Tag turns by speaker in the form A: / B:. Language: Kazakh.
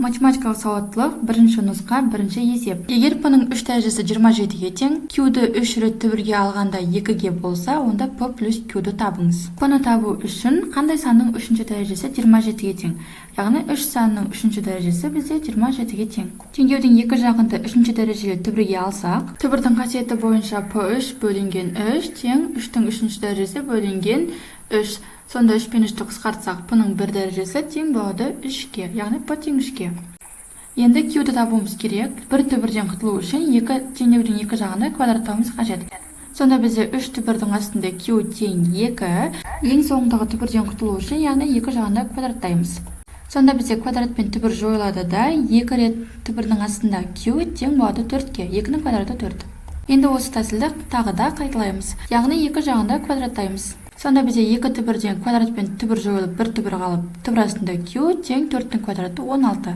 A: Математикалық сауаттылық бірінші нұсқа, бірінші есеп. Егер p-ның 3 дәрежесі 27-ге тең, q-ді 3 рет түбірге алғанда 2-ге болса, онда p плюс q-ді табыңыз. P-ны табу үшін қандай санның 3-ші дәрежесі 27-ге тең? Яғни 3 санның 3-ші дәрежесі бізде 27-ге тең. Теңдеудің екі жағында 3-ші дәрежелі түбірге алсақ, түбірдің қасиеті бойынша p3 бөлінген 3 тең 3-тің 3-ші дәрежесі бөлінген 3. Сонда 3 пен 3-ті қысқартсақ, p-ның 1 дәрежесі тең болады 3-ке, яғни p тең 3-ке. Енді q-ді табуымыз керек. Бір түбірден құтылу үшін теңдеудің екі жағында квадраттауымыз қажет. Сонда бізде 3 түбірдің астында q тең 2. Ең соңындағы түбірден құтылу үшін, яғни екі жағында квадраттаймыз. Сонда бізде квадрат пен түбір жойылады да, 2 рет түбірдің астында q тең болады 4-ке. 2-ның квадраты 4. Енді осы тәсілді тағы да қайталаймыз. Яғни екі жағында квадраттаймыз. Сонда бізде екі түбірден квадрат пен түбір жойылып, бір түбір қалып, түбір астында q тең 4-тің квадраты 16.